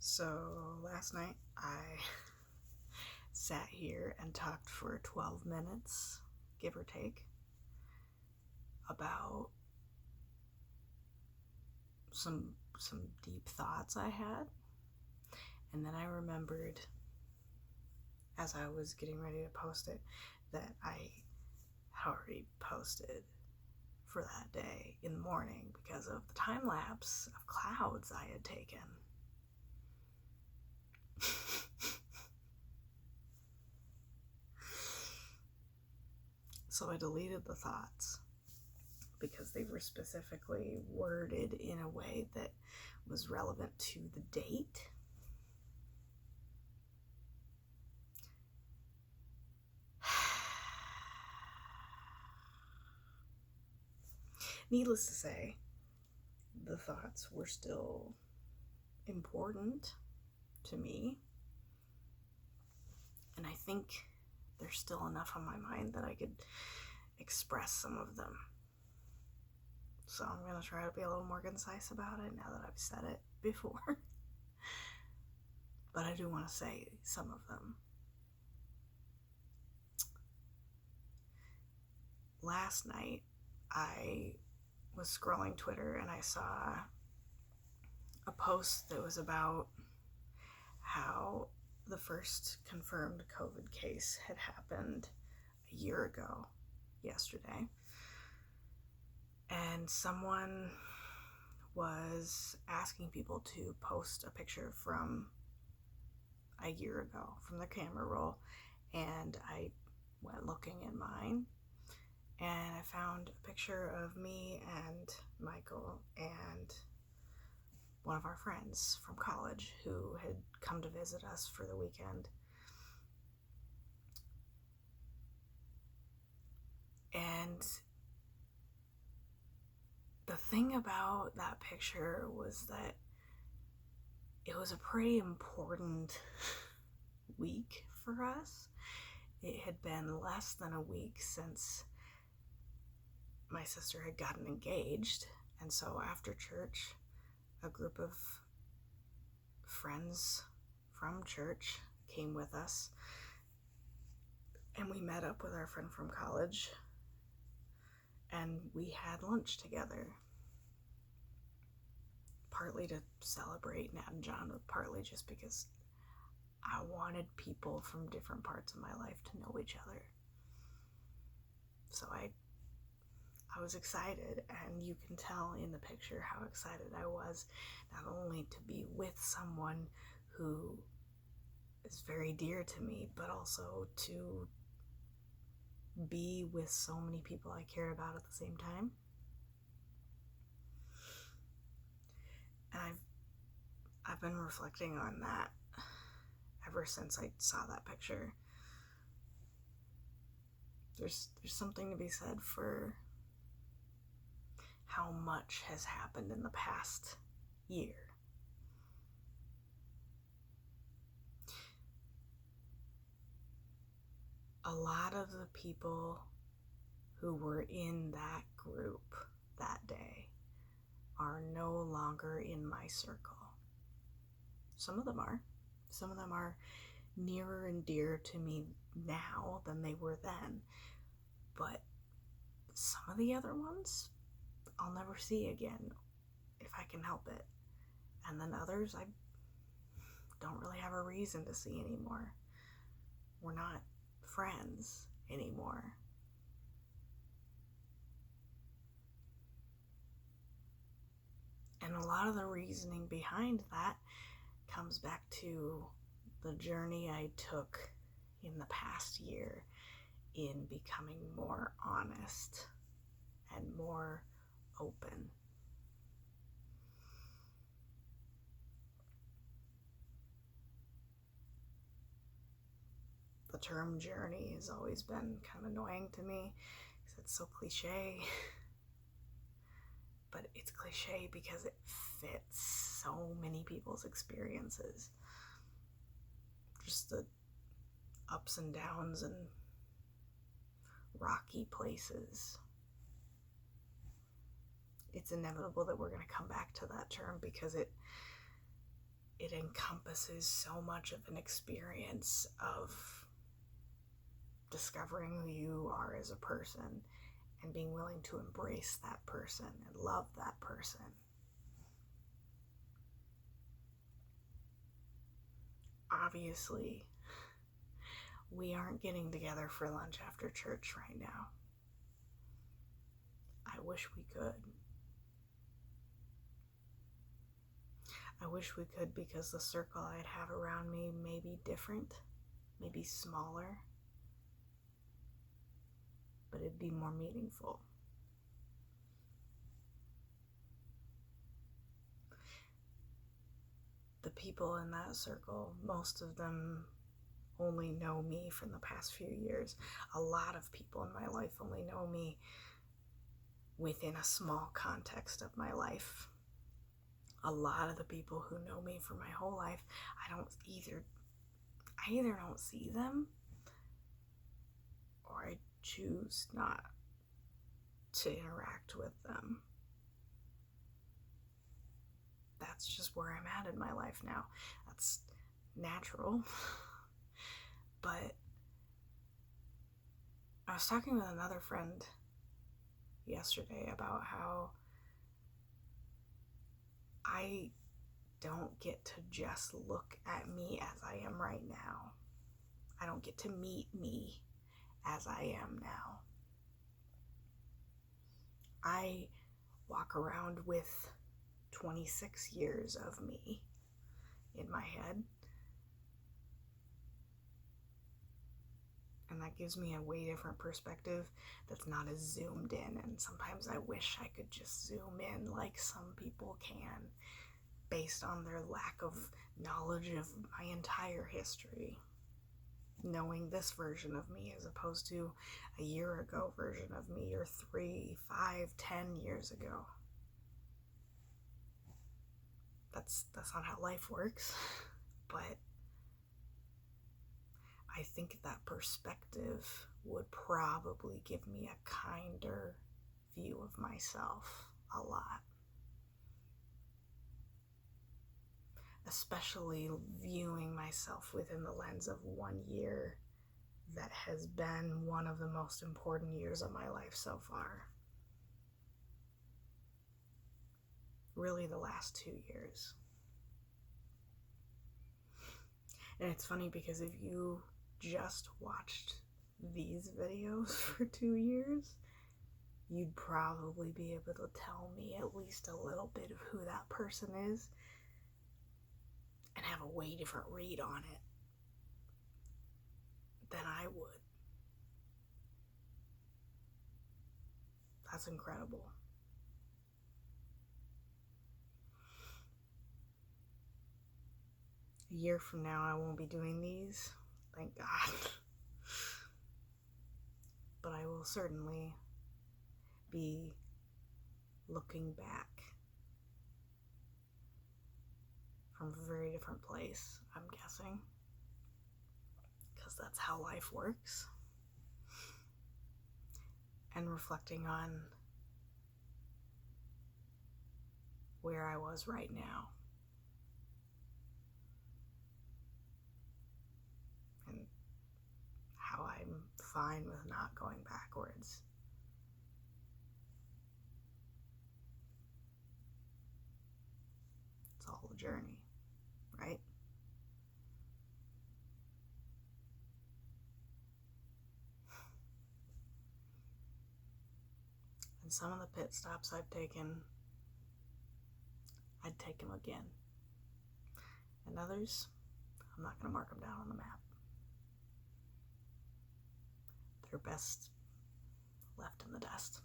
So last night I sat here and talked for 12 minutes, give or take, about some deep thoughts I had. And then I remembered as I was getting ready to post it that I had already posted for that day in the morning because of the time lapse of clouds I had taken. So I deleted the thoughts because they were specifically worded in a way that was relevant to the date. Needless to say, the thoughts were still important to me, and I think there's still enough on my mind that I could express some of them. So I'm going to try to be a little more concise about it now that I've said it before. But I do want to say some of them. Last night, I was scrolling Twitter and I saw a post that was about how the first confirmed COVID case had happened a year ago yesterday. And someone was asking people to post a picture from a year ago from their camera roll, and I went looking in mine and I found a picture of me and Michael and one of our friends from college who had come to visit us for the weekend. And the thing about that picture was that it was a pretty important week for us. It had been less than a week since my sister had gotten engaged, and so after church, a group of friends from church came with us, and we met up with our friend from college, and we had lunch together, partly to celebrate Nat and John, but partly just because I wanted people from different parts of my life to know each other. So I was excited, and you can tell in the picture how excited I was, not only to be with someone who is very dear to me, but also to be with so many people I care about at the same time. And I've been reflecting on that ever since I saw that picture. There's something to be said for how much has happened in the past year. A lot of the people who were in that group that day are no longer in my circle. Some of them are. Some of them are nearer and dearer to me now than they were then. But some of the other ones I'll never see again if I can help it. And then others I don't really have a reason to see anymore. We're not friends anymore. And a lot of the reasoning behind that comes back to the journey I took in the past year in becoming more honest and more open. The term journey has always been kind of annoying to me because it's so cliche. But it's cliche because it fits so many people's experiences. Just the ups and downs and rocky places. It's inevitable that we're going to come back to that term because it it encompasses so much of an experience of discovering who you are as a person and being willing to embrace that person and love that person. Obviously, we aren't getting together for lunch after church right now. I wish we could. I wish we could, because the circle I'd have around me may be different, maybe smaller, but it'd be more meaningful. The people in that circle, most of them only know me from the past few years. A lot of people in my life only know me within a small context of my life. A lot of the people who know me for my whole life, I either don't see them, or I choose not to interact with them. That's just where I'm at in my life now. That's natural. But I was talking with another friend yesterday about how I don't get to just look at me as I am right now. I don't get to meet me as I am now. I walk around with 26 years of me in my head. And that gives me a way different perspective that's not as zoomed in. And sometimes I wish I could just zoom in like some people can, based on their lack of knowledge of my entire history. Knowing this version of me as opposed to a year ago version of me, or 3, 5, 10 years ago. That's not how life works, but I think that perspective would probably give me a kinder view of myself a lot. Especially viewing myself within the lens of 1 year that has been one of the most important years of my life so far. Really, the last 2 years. And it's funny because if you just watched these videos for 2 years, you'd probably be able to tell me at least a little bit of who that person is and have a way different read on it than I would. That's incredible. A year from now, I won't be doing these, thank God. But I will certainly be looking back from a very different place, I'm guessing, because that's how life works. And reflecting on where I was right now. And how I'm fine with not going backwards. It's all a journey, right? And some of the pit stops I've taken, I'd take them again. And others, I'm not going to mark them down on the map. They're best left in the dust.